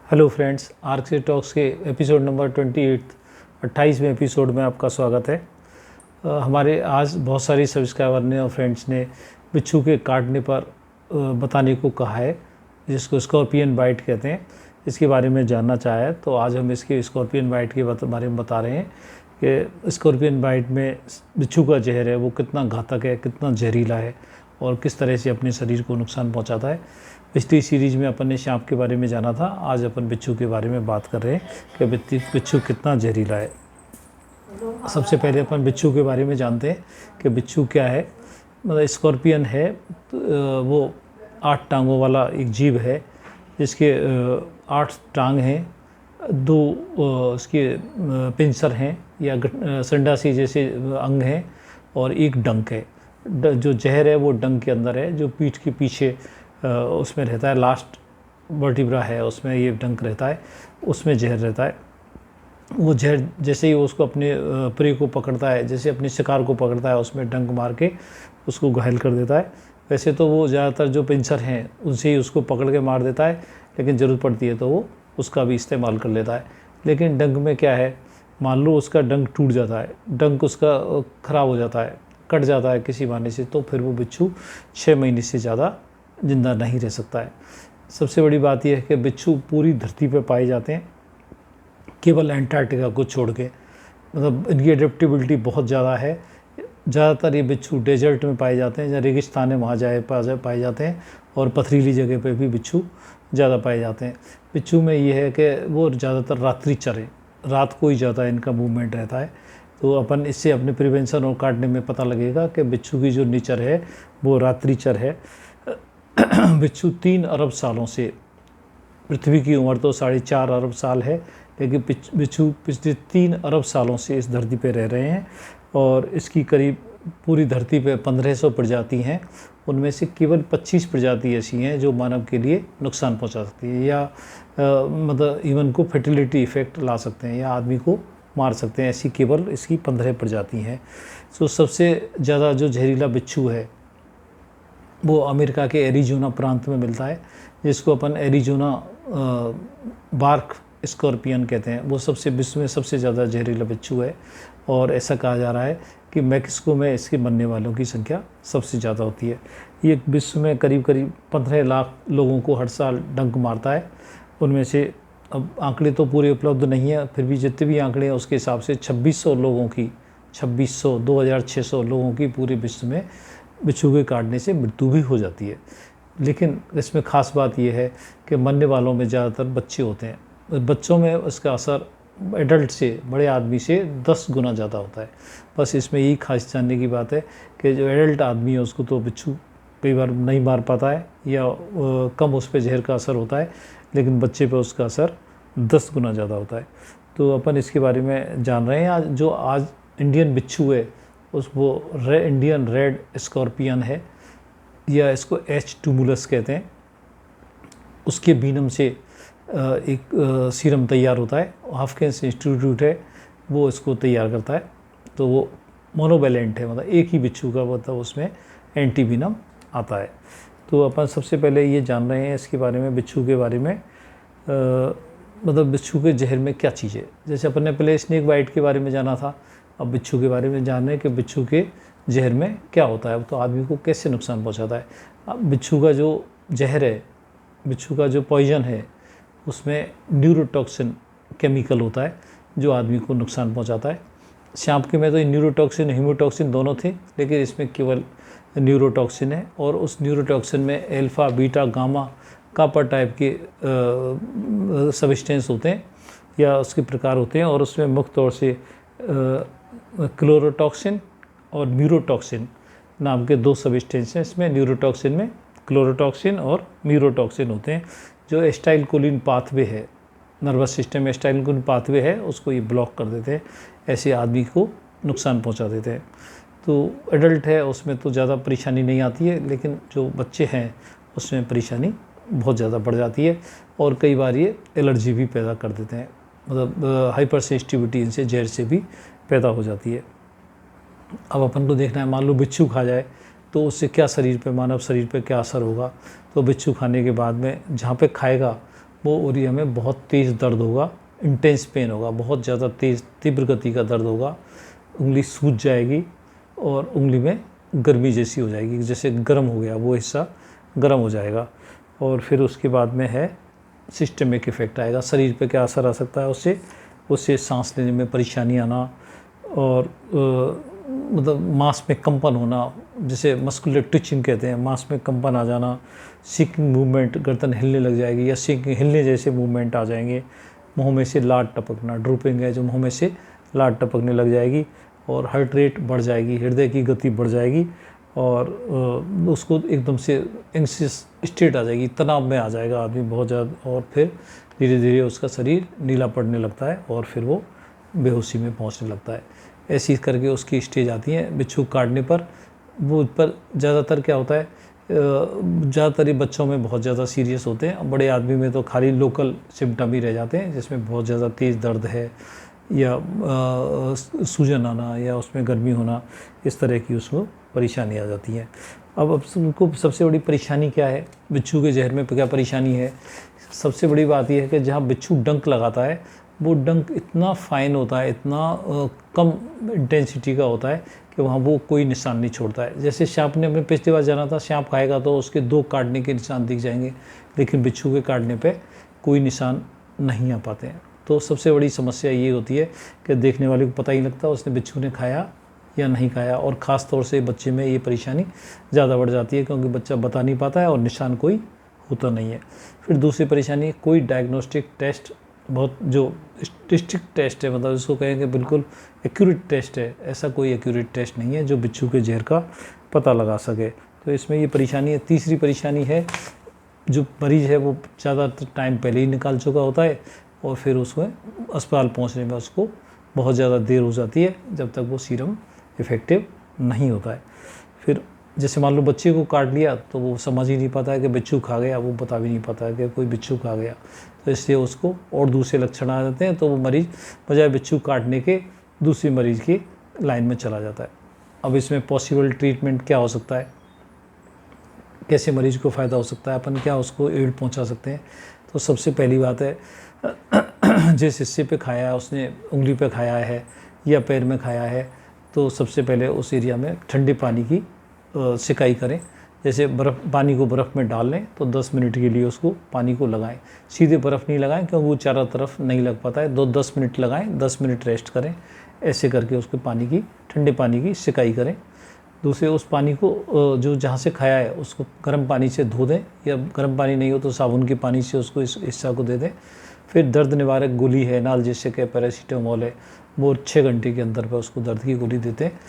Hello friends, arc से talks के episode number 28वें episode में आपका स्वागत है। हमारे आज बहुत सारी सब्सक्राइबर ने और फ्रेंड्स ने बिच्छू के काटने पर बताने को कहा है, जिसको स्कॉर्पियन बाइट कहते हैं। इसके बारे में जानना चाहा है, तो आज हम इसके स्कॉर्पियन बाइट के बारे में बता रहे हैं कि स्कॉर्पियन बाइट में बिच्छू का जहर है वो कितना घातक है, कितना जहरीला है और किस तरह से अपने शरीर को नुकसान पहुंचाता है। पिछली सीरीज में अपन ने सांप के बारे में जाना था, आज अपन बिच्छू के बारे में बात कर रहे हैं कि बिच्छू कितना जहरीला है। सबसे पहले अपन बिच्छू के बारे में जानते हैं कि बिच्छू क्या है। मतलब स्कॉर्पियन है तो वो 8 टांगों वाला एक जीव है, जिसके 8 टांग हैं, 2 उसके पिंसर हैं या संडासी जैसे अंग हैं और एक डंक है। जो जहर है वो डंक के अंदर है, जो पीठ के पीछे उसमें रहता है, लास्ट वर्टिब्रा है उसमें ये डंक रहता है, उसमें जहर रहता है। वो जहर जैसे ही वो उसको अपने प्रे को पकड़ता है, जैसे अपने शिकार को पकड़ता है, उसमें डंक मार के उसको घायल कर देता है। वैसे तो वो ज़्यादातर जो पिंसर हैं उनसे ही उसको पकड़ के मार देता है, लेकिन ज़रूरत पड़ती है तो वो उसका भी इस्तेमाल कर लेता है। लेकिन डंक में क्या है, मान लो उसका डंक टूट जाता है, डंक उसका ख़राब हो जाता है, कट जाता है किसी बहाने से, तो फिर वो बिच्छू 6 महीने से ज़्यादा जिंदा नहीं रह सकता है। सबसे बड़ी बात यह है कि बिच्छू पूरी धरती पर पाए जाते हैं, केवल एंटार्क्टिका को छोड़ के। मतलब इनकी एडेप्टेबिलिटी बहुत ज़्यादा है। ज़्यादातर ये बिच्छू डेजर्ट में पाए जाते हैं, जहाँ रेगिस्तान है वहाँ पाए जाते हैं, और पथरीली जगह पे भी बिच्छू ज़्यादा पाए जाते हैं। बिच्छू में ये है कि वो ज़्यादातर रात्रि चरे, रात को ही ज़्यादा इनका मूवमेंट रहता है। तो अपन इससे अपने प्रिवेंशन और काटने में पता लगेगा कि बिच्छू की जो नेचर है वो रात्रि चर है। बिच्छू 3 अरब सालों से, पृथ्वी की उम्र तो 4.5 अरब साल है, लेकिन बिच्छू पिछले 3 अरब सालों से इस धरती पे रह रहे हैं, और इसकी करीब पूरी धरती पे 1500 प्रजाति हैं। उनमें से केवल 25 प्रजाति ऐसी हैं जो मानव के लिए नुकसान पहुंचा सकती है, या मतलब इवन को फर्टिलिटी इफेक्ट ला सकते हैं या आदमी को मार सकते हैं। ऐसी केवल इसकी 15 प्रजाति हैं। तो सबसे ज़्यादा जो जहरीला बिच्छू है वो अमेरिका के एरिजोना प्रांत में मिलता है, जिसको अपन एरिजोना बार्क स्कॉर्पियन कहते हैं। वो विश्व में सबसे ज़्यादा जहरीला बिच्छू है, और ऐसा कहा जा रहा है कि मैक्सिको में इसके मरने वालों की संख्या सबसे ज़्यादा होती है। ये विश्व में करीब 15 लाख लोगों को हर साल डंक मारता है। उनमें से अब आंकड़े तो पूरे उपलब्ध नहीं है, फिर भी जितने भी आंकड़े हैं उसके हिसाब से 2600 लोगों की 2600 लोगों की पूरे विश्व में बिच्छू के काटने से मृत्यु भी हो जाती है। लेकिन इसमें ख़ास बात यह है कि मरने वालों में ज़्यादातर बच्चे होते हैं। बच्चों में उसका असर एडल्ट से, बड़े आदमी से 10 गुना ज़्यादा होता है। बस इसमें यही खास जानने की बात है कि जो एडल्ट आदमी है उसको तो बिच्छू कई बार नहीं मार पाता है, या कम उस पर जहर का असर होता है, लेकिन बच्चे पे उसका असर 10 गुना ज़्यादा होता है। तो अपन इसके बारे में जान रहे हैं। आज इंडियन बिच्छू है वो इंडियन रेड स्कॉर्पियन है, या इसको एच टूमुलस कहते हैं। उसके बीनम से एक सीरम तैयार होता है, हाफकिंस इंस्टीट्यूट है वो इसको तैयार करता है। तो वो मोनोवैलेंट है, मतलब एक ही बिच्छू का मतलब उसमें एंटी बीनम आता है। तो अपन सबसे पहले ये जान रहे हैं इसके बारे में, बिच्छू के बारे में, मतलब बिच्छू के जहर में क्या चीज़ है। जैसे अपन ने पहले स्नेक बाइट के बारे में जाना था, अब बिच्छू के बारे में जान रहे हैं कि बिच्छू के जहर में क्या होता है, तो आदमी को कैसे नुकसान पहुंचाता है। अब बिच्छू का जो जहर है, बिच्छू का जो पॉइजन है, उसमें न्यूरोटॉक्सिन केमिकल होता है जो आदमी को नुकसान पहुंचाता है। सांप के में तो न्यूरोटॉक्सिन हीमोटॉक्सिन दोनों थे, लेकिन इसमें केवल न्यूरोटॉक्सिन है, और उस न्यूरोटॉक्सिन में alpha, beta, gamma, copper type के सब्सटेंस होते हैं या उसके प्रकार होते हैं, और उसमें मुख्य तौर से क्लोरोटॉक्सिन और म्यूरोटॉक्सिन नाम के 2 सब्सटेंस हैं। इसमें न्यूरोटॉक्सिन में क्लोरोटॉक्सिन और म्यूरोटॉक्सिन होते हैं। जो एस्टाइलकोलिन पाथवे है, नर्वस सिस्टम में एस्टाइलकोलिन पाथवे है, उसको ये ब्लॉक कर देते हैं, ऐसे आदमी को नुकसान पहुंचा देते हैं। तो एडल्ट है उसमें तो ज़्यादा परेशानी नहीं आती है, लेकिन जो बच्चे हैं उसमें परेशानी बहुत ज़्यादा बढ़ जाती है, और कई बार ये एलर्जी भी पैदा कर देते हैं। मतलब हाइपर सेंसिटिविटी इनसे जहर से भी पैदा हो जाती है। अब अपन को देखना है, मान लो बिच्छू खा जाए तो उससे क्या मानव शरीर पे क्या असर होगा। तो बिच्छू खाने के बाद में जहाँ पे खाएगा वो एरिया में बहुत तेज़ दर्द होगा, इंटेंस पेन होगा, बहुत ज़्यादा तेज़ तीव्र गति का दर्द होगा, उंगली सूज जाएगी और उंगली में गर्मी जैसी हो जाएगी, जैसे गर्म हो गया वो हिस्सा गर्म हो जाएगा। और फिर उसके बाद में है सिस्टमिक इफ़ेक्ट आएगा। शरीर पे क्या असर आ सकता है उससे सांस लेने में परेशानी आना और मतलब मांस में कंपन होना, जिसे मस्कुलर ट्विचिंग कहते हैं, मांस में कंपन आ जाना, सिंकिंग मूवमेंट, गर्दन हिलने लग जाएगी या सिंकिंग हिलने जैसे मूवमेंट आ जाएंगे, मुंह में से लार टपकना, ड्रूपिंग है जो मुंह में से लार टपकने लग जाएगी और हार्ट रेट बढ़ जाएगी, हृदय की गति बढ़ जाएगी और उसको एकदम से एंग्शियस स्टेट आ जाएगी, तनाव में आ जाएगा आदमी बहुत ज़्यादा, और फिर धीरे धीरे उसका शरीर नीला पड़ने लगता है और फिर वो बेहोशी में पहुंचने लगता है। ऐसी करके उसकी स्टेज आती है। बिच्छू काटने पर वो पर ज़्यादातर क्या होता है, ज़्यादातर ये बच्चों में बहुत ज़्यादा सीरियस होते हैं, बड़े आदमी में तो खाली लोकल सिम्टम ही रह जाते हैं, जिसमें बहुत ज़्यादा तेज़ दर्द है या सूजन आना या उसमें गर्मी होना, इस तरह की उसको परेशानी आ जाती है। अब उनको सबसे बड़ी परेशानी क्या है, बिच्छू के जहर में क्या परेशानी है? सबसे बड़ी बात यह है कि जहाँ बिच्छू डंक लगाता है वो डंक इतना फाइन होता है, इतना कम इंटेंसिटी का होता है कि वहाँ वो कोई निशान नहीं छोड़ता है। जैसे सांप ने, हमें पिछली बार जाना था, सांप खाएगा तो उसके 2 काटने के निशान दिख जाएंगे, लेकिन बिच्छू के काटने पे कोई निशान नहीं आ पाते हैं। तो सबसे बड़ी समस्या ये होती है कि देखने वाले को पता ही लगता उसने बिच्छू ने खाया या नहीं खाया, और ख़ास तौर से बच्चे में ये परेशानी ज़्यादा बढ़ जाती है क्योंकि बच्चा बता नहीं पाता है और निशान कोई होता नहीं है। फिर दूसरी परेशानी, कोई डायग्नोस्टिक टेस्ट, बहुत जो स्टैटिस्टिक टेस्ट है, मतलब इसको कहेंगे बिल्कुल एक्यूरेट टेस्ट है, ऐसा कोई एक्यूरेट टेस्ट नहीं है जो बिच्छू के जहर का पता लगा सके। तो इसमें ये परेशानी है। तीसरी परेशानी है, जो मरीज़ है वो ज़्यादा टाइम पहले ही निकाल चुका होता है और फिर उसमें अस्पताल पहुंचने में उसको बहुत ज़्यादा देर हो जाती है जब तक वो सीरम इफ़ेक्टिव नहीं होता है। फिर जैसे मान लो बच्चे को काट लिया तो वो समझ ही नहीं पाता है कि बिच्छू खा गया, वो बता भी नहीं पाता है कि कोई बिच्छू खा गया, तो इसलिए उसको और दूसरे लक्षण आ जाते हैं, तो वो मरीज़ बजाय बिच्छू काटने के दूसरी मरीज़ की लाइन में चला जाता है। अब इसमें पॉसिबल ट्रीटमेंट क्या हो सकता है, कैसे मरीज़ को फ़ायदा हो सकता है, अपन क्या उसको एड पहुंचा सकते हैं? तो सबसे पहली बात है, जिस हिस्से पे खाया है, उसने उंगली पे खाया है या पैर में खाया है, तो सबसे पहले उस एरिया में ठंडे पानी की सिकाई करें। जैसे पानी को बर्फ़ में डाल लें तो 10 मिनट के लिए उसको पानी को लगाएं। सीधे बर्फ़ नहीं लगाएं क्योंकि वो चारों तरफ नहीं लग पाता है। 10 मिनट लगाएं, 10 मिनट रेस्ट करें, ऐसे करके उसके ठंडे पानी की सिकाई करें। दूसरे, उस पानी को जो जहाँ से खाया है उसको गर्म पानी से धो दें, या गर्म पानी नहीं हो तो साबुन के पानी से उसको इस हिस्सा को दे दें। फिर दर्द निवारक गोली है, एनाल्जेसिक है, पैरासीटामोल है, वो 6 घंटे के अंदर पर उसको दर्द की गोली देते हैं।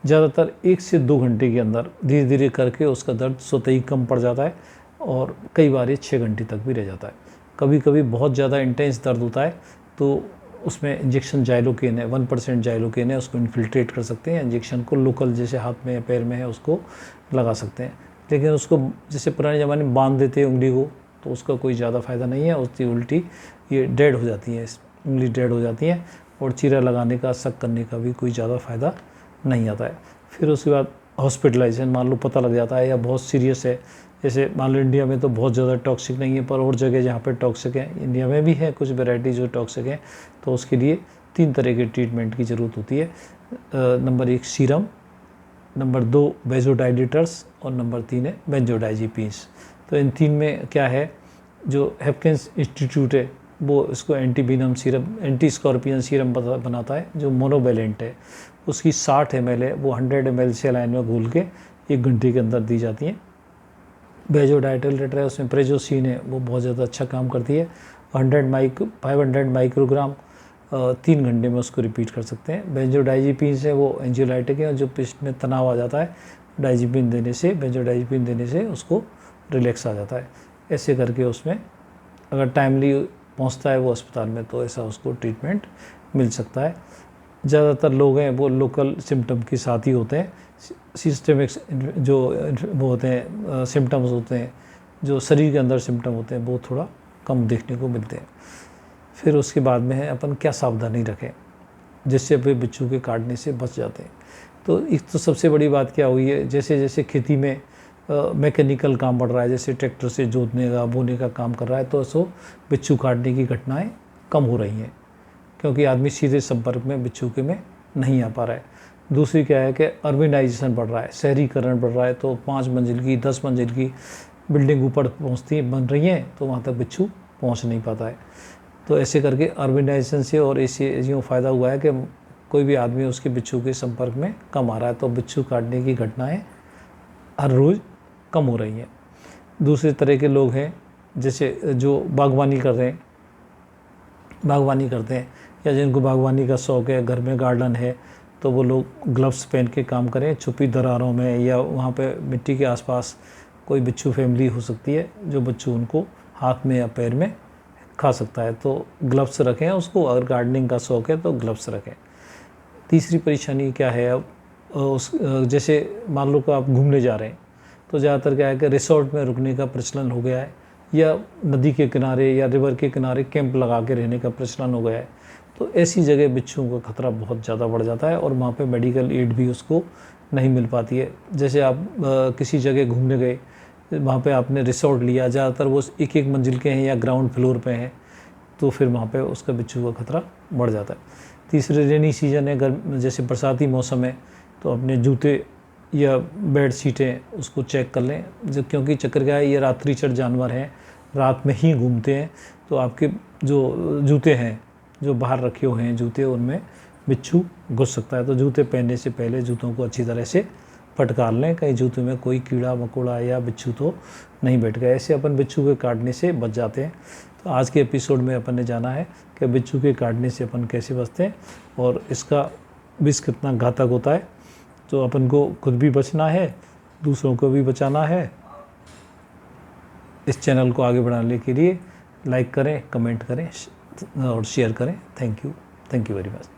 ज़्यादातर 1 से 2 घंटे के अंदर धीरे धीरे करके उसका दर्द स्वतः ही कम पड़ जाता है और कई बार ये 6 घंटे तक भी रह जाता है। कभी कभी बहुत ज़्यादा इंटेंस दर्द होता है तो उसमें इंजेक्शन जाइलोकेन है, 1% जाइलोकेन है, उसको इन्फिल्ट्रेट कर सकते हैं। इंजेक्शन को लोकल जैसे हाथ में या पैर में है उसको लगा सकते हैं, लेकिन उसको जैसे पुराने ज़माने में बांध देते हैं उंगली को, तो उसका कोई ज़्यादा फ़ायदा नहीं है। उसकी उल्टी ये डेड हो जाती है, उंगली डेड हो जाती है और चीरा लगाने का, शक करने का भी कोई ज़्यादा फ़ायदा नहीं आता है। फिर उसके बाद हॉस्पिटलाइजेशन, मान लो पता लग जाता है या बहुत सीरियस है, जैसे मान लो इंडिया में तो बहुत ज़्यादा टॉक्सिक नहीं है, पर और जगह जहाँ पे टॉक्सिक है, इंडिया में भी है कुछ वैरायटी जो टॉक्सिक है, तो उसके लिए 3 तरह के ट्रीटमेंट की ज़रूरत होती है। नंबर 1 सीरम, नंबर 2 बेंजोडाइलेटर्स और नंबर 3 है बेंजोडाइज़ेपिन्स। तो इन 3 में क्या है, जो हेपकिंस इंस्टीट्यूट है वो इसको एंटीवीनम सीरम, एंटी स्कॉर्पियन सीरम बनाता है जो मोनोवैलेंट है। उसकी 60 ml है, वो 100 ml सलाइन में घोल के 1 घंटे के अंदर दी जाती है। बेंजोडाइलेटर है, उसमें प्रेजोसिन है, वो बहुत ज़्यादा अच्छा काम करती है। 500 माइक्रोग्राम 3 घंटे में उसको रिपीट कर सकते हैं। बेंजोडाइज़ेपिन्स है, वो एंजियोलाइटिक है, जो पेशेंट में तनाव आ जाता है, बेंजोडाइज़ेपिन देने से उसको रिलैक्स आ जाता है। ऐसे करके उसमें अगर टाइमली पहुंचता है वो अस्पताल में तो ऐसा उसको ट्रीटमेंट मिल सकता है। ज़्यादातर लोग हैं वो लोकल सिम्टम के साथ ही होते हैं। सिस्टमिक जो वो होते हैं सिम्टम्स होते हैं, जो शरीर के अंदर सिम्टम होते हैं, वो थोड़ा कम देखने को मिलते हैं। फिर उसके बाद में है अपन क्या सावधानी रखें जिससे अपने बिच्छू के काटने से बच जाते हैं। तो एक तो सबसे बड़ी बात क्या हुई है, जैसे जैसे खेती में मैकेनिकल काम बढ़ रहा है, जैसे ट्रैक्टर से जोतने का बोने का काम कर रहा है, तो सो बिच्छू काटने की घटनाएं कम हो रही हैं, क्योंकि आदमी सीधे संपर्क में बिच्छू के में नहीं आ पा रहा है। दूसरी क्या है कि अर्बनाइजेशन बढ़ रहा है, शहरीकरण बढ़ रहा है, तो 5 मंजिल की 10 मंजिल की बिल्डिंग ऊपर बन रही हैं, तो वहाँ तक बिच्छू पहुँच नहीं पाता है। तो ऐसे करके अर्बनाइजेशन से और ऐसे यूँ फ़ायदा हुआ है कि कोई भी आदमी उसके बिच्छू के संपर्क में कम आ रहा है, तो बिच्छू काटने की घटनाएं हर रोज़ कम हो रही हैं। दूसरे तरह के लोग हैं, जैसे जो बागवानी करते हैं या जिनको बागवानी का शौक़ है, घर में गार्डन है, तो वो लोग ग्लव्स पहन के काम करें। छुपी दरारों में या वहाँ पे मिट्टी के आसपास कोई बिच्छू फैमिली हो सकती है जो बिच्छू उनको हाथ में या पैर में खा सकता है, तो ग्लव्स रखें उसको। अगर गार्डनिंग का शौक़ है तो ग्लव्स रखें। तीसरी परेशानी क्या है, अब जैसे मान लो कि आप घूमने जा रहे हैं, तो ज़्यादातर क्या है कि रिसोर्ट में रुकने का प्रचलन हो गया है, या नदी के किनारे या रिवर के किनारे कैंप लगा के रहने का प्रचलन हो गया है। तो ऐसी जगह बिच्छुओं का खतरा बहुत ज़्यादा बढ़ जाता है और वहाँ पे मेडिकल एड भी उसको नहीं मिल पाती है। जैसे आप किसी जगह घूमने गए, वहाँ पे आपने रिसोर्ट लिया, ज़्यादातर वो एक एक मंजिल के हैं या ग्राउंड फ्लोर पे हैं, तो फिर वहाँ पे उसका बिच्छू का खतरा बढ़ जाता है। तीसरे रेनी सीजन है, जैसे बरसाती मौसम है, तो अपने जूते या बेड शीटें उसको चेक कर लें, क्योंकि चक्कर क्या है, ये रात्रिचर जानवर हैं, रात में ही घूमते हैं, तो आपके जो जूते हैं, जो बाहर रखे हुए हैं जूते, उनमें बिच्छू घुस सकता है। तो जूते पहनने से पहले जूतों को अच्छी तरह से फटकार लें, कहीं जूते में कोई कीड़ा मकोड़ा या बिच्छू तो नहीं बैठ गया। ऐसे अपन बिच्छू के काटने से बच जाते हैं। तो आज के एपिसोड में अपन ने जाना है कि बिच्छू के काटने से अपन कैसे बचते हैं और इसका विष कितना घातक होता है। तो अपन को खुद भी बचना है, दूसरों को भी बचाना है। इस चैनल को आगे बढ़ाने के लिए लाइक करें, कमेंट करें और शेयर करें। Thank you very much.